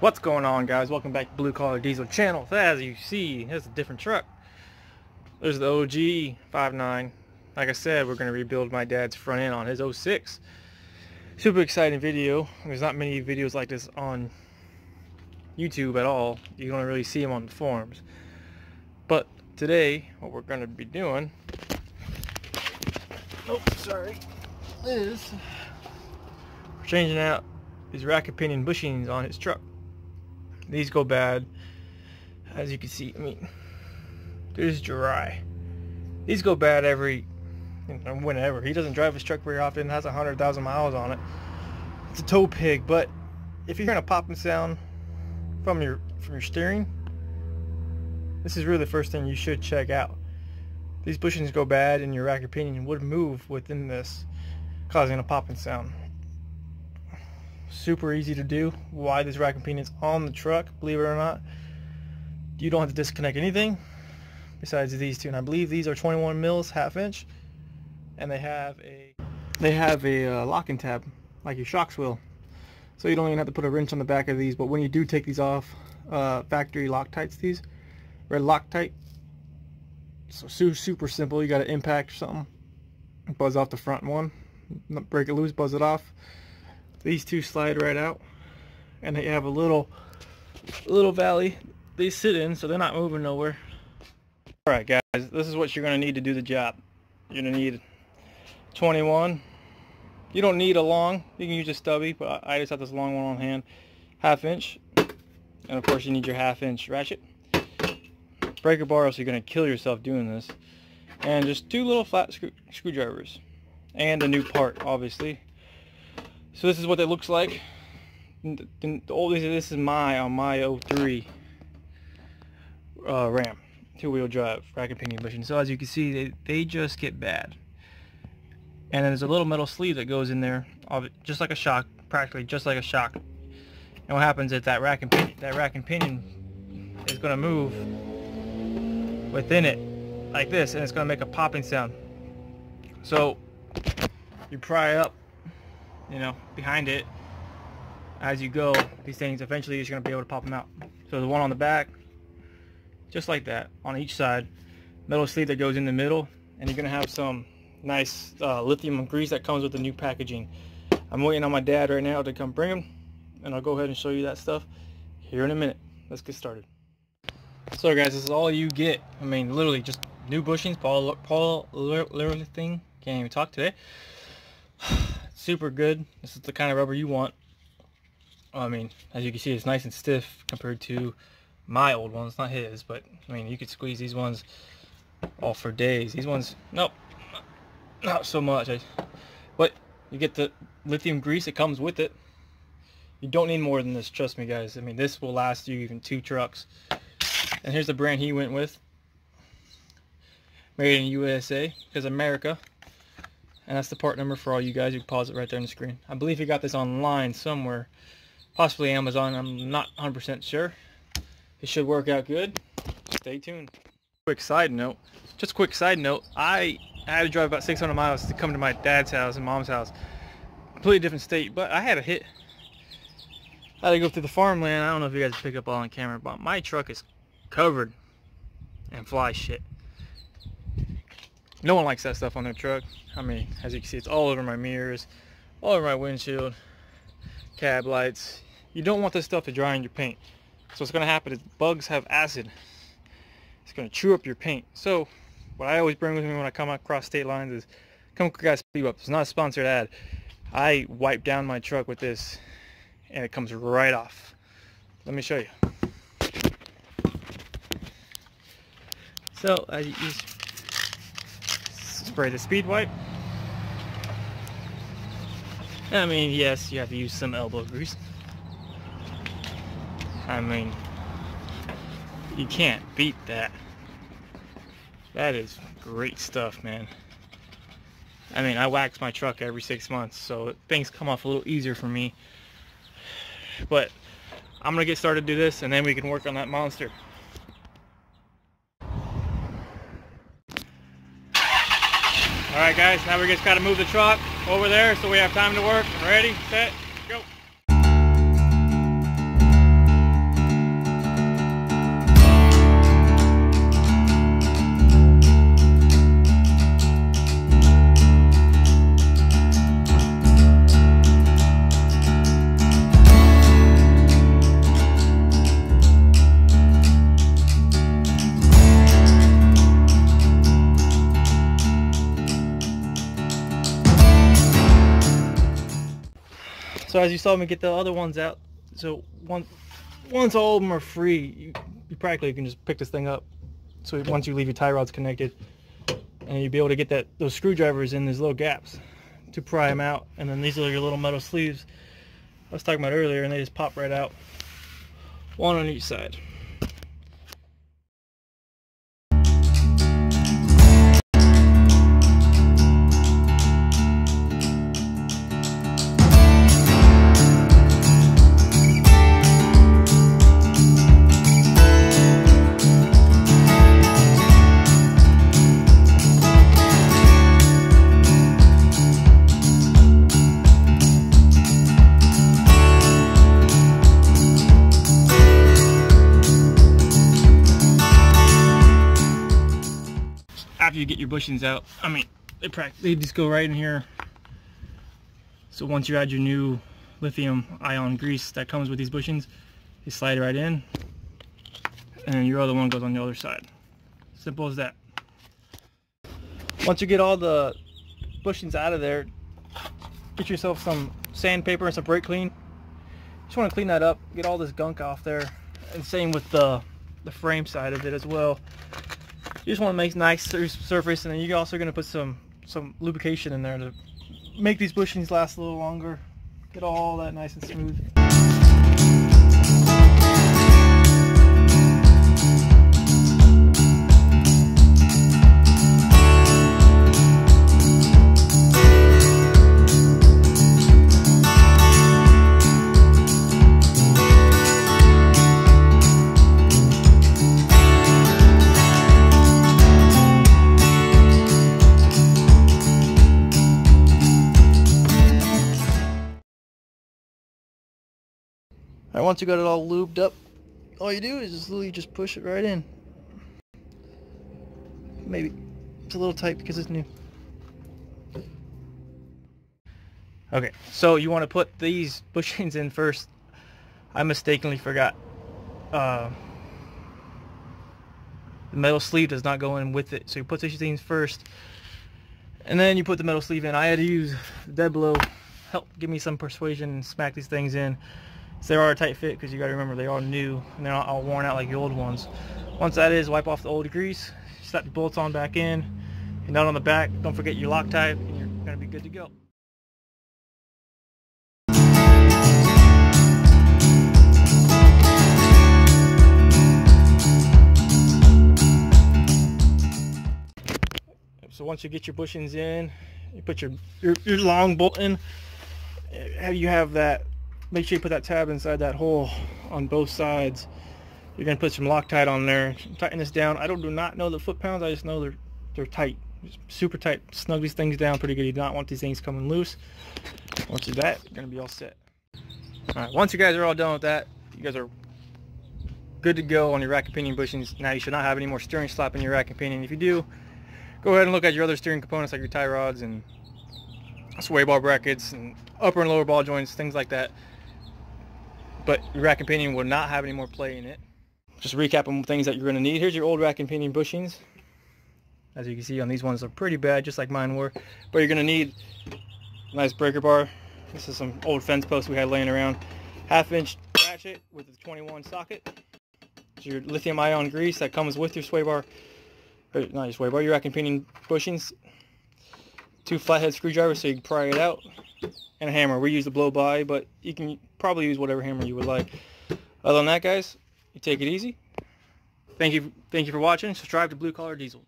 What's going on, guys? Welcome back to Blue Collar Diesel channel. So as you see, here's a different truck. There's the OG 5.9. Like I said, we're going to rebuild my dad's front end on his 06. Super exciting video. There's not many videos like this on YouTube at all. You don't really see them on the forums. But today, what we're going to be doing, is we're changing out these rack and pinion bushings on his truck. These go bad, as you can see. I mean, they're just dry. These go bad whenever. He doesn't drive his truck very often. Has 100,000 miles on it. It's a tow pig, but if you're hearing a popping sound from your steering, this is really the first thing you should check out. These bushings go bad, and your rack and pinion would move within this, causing a popping sound. Super easy to do. Why this rack and pinion's on the truck, believe it or not. You don't have to disconnect anything besides these two, and I believe these are 21 mils, half inch, and they have a locking tab like your shocks will, so you don't even have to put a wrench on the back of these. But when you do take these off, factory Loctites, these red Loctite, so super simple. You got an impact or something, buzz off the front one, break it loose, buzz it off. These two slide right out, and they have a little valley they sit in, so they're not moving nowhere. Alright guys, this is what you're going to need to do the job. You're going to need 21. You don't need a long, you can use a stubby, but I just have this long one on hand. Half inch, and of course you need your half inch ratchet. Breaker bar, else you're going to kill yourself doing this. And just two little flat screwdrivers. And a new part, obviously. So this is what it looks like. This is on my 03 Ram, two-wheel drive, rack and pinion bushing. So as you can see, they just get bad. And then there's a little metal sleeve that goes in there, just like a shock, practically just like a shock. And what happens is that rack and pinion is going to move within it like this, and it's going to make a popping sound. So you pry up, behind it as you go. These things eventually you're going to be able to pop them out. So the one on the back, just like that, on each side, metal sleeve that goes in the middle, and you're going to have some nice lithium grease that comes with the new packaging. I'm waiting on my dad right now to come bring them, and I'll go ahead and show you that stuff here in a minute. Let's get started. So guys, this is all you get. I mean, literally just new bushings, polyurethane. Can't even talk today. Super good. This is the kind of rubber you want. I mean, as you can see, it's nice and stiff compared to my old ones, not his, but I mean, you could squeeze these ones all for days. These ones, nope, not so much. But you get the lithium grease, it comes with it. You don't need more than this, trust me guys. I mean, this will last you even 2 trucks. And here's the brand he went with. Made in USA, because America. And that's the part number for all you guys. You can pause it right there on the screen. I believe he got this online somewhere, possibly Amazon. I'm not 100% sure. It should work out good. Stay tuned. Quick side note. Just a quick side note. I had to drive about 600 miles to come to my dad's house and mom's house. Completely different state, but I had a hit. I had to go through the farmland. I don't know if you guys pick up all on camera, but my truck is covered in fly shit. No one likes that stuff on their truck. I mean, as you can see, it's all over my mirrors, all over my windshield, cab lights. You don't want this stuff to dry on your paint. So what's going to happen is bugs have acid. It's going to chew up your paint. So what I always bring with me when I come across state lines is, come guys, speed up. It's not a sponsored ad. I wipe down my truck with this, and it comes right off. Let me show you. So as you spray the speed wipe. I mean, yes, you have to use some elbow grease. I mean, you can't beat that. That is great stuff, man. I mean, I wax my truck every 6 months, so things come off a little easier for me. But I'm gonna get started to do this, and then we can work on that monster. Alright guys, now we just gotta move the truck over there so we have time to work. Ready, set, go. So as you saw me get the other ones out, so once all of them are free, you practically can just pick this thing up. So once you leave your tie rods connected, and you'll be able to get those screwdrivers in these little gaps to pry them out. And then these are your little metal sleeves I was talking about earlier, and they just pop right out, one on each side. After you get your bushings out, I mean, they just go right in here. So once you add your new lithium ion grease that comes with these bushings, you slide it right in, and then your other one goes on the other side. Simple as that. Once you get all the bushings out of there, get yourself some sandpaper and some brake clean. Just want to clean that up, get all this gunk off there, and same with the frame side of it as well. You just want to make a nice surface, and then you're also going to put some lubrication in there to make these bushings last a little longer. Get all that nice and smooth. Alright, once you got it all lubed up, all you do is just literally just push it right in. Maybe it's a little tight because it's new. Okay, so you want to put these bushings in first. I mistakenly forgot. The metal sleeve does not go in with it, so you put these things first, and then you put the metal sleeve in. I had to use dead blow, help give me some persuasion, and smack these things in. So they are a tight fit, because you got to remember they are new and they're not all worn out like the old ones. Once that is, wipe off the old grease, slap the bolts on back in, and down on the back, don't forget your Loctite, and you're going to be good to go. So once you get your bushings in, you put your long bolt in. You have that. Make sure you put that tab inside that hole on both sides. You're going to put some Loctite on there. Tighten this down. I do not know the foot-pounds. I just know they're tight. Just super tight. Snug these things down pretty good. You do not want these things coming loose. Once you do that, you're going to be all set. Alright, once you guys are all done with that, you guys are good to go on your rack and pinion bushings. Now you should not have any more steering slap in your rack and pinion. If you do, go ahead and look at your other steering components like your tie rods and sway bar brackets and upper and lower ball joints, things like that. But your rack and pinion will not have any more play in it. Just recapping things that you're going to need. Here's your old rack and pinion bushings. As you can see on these ones, they're pretty bad, just like mine were. But you're going to need a nice breaker bar. This is some old fence posts we had laying around. 1/2-inch ratchet with a 21 socket. Your lithium ion grease that comes with your sway bar, or not your sway bar, your rack and pinion bushings. 2 flathead screwdrivers so you can pry it out, and a hammer. We use the blow by, but you can probably use whatever hammer you would like. Other than that, guys, you take it easy. Thank you for watching. Subscribe to Blue Collar Diesel.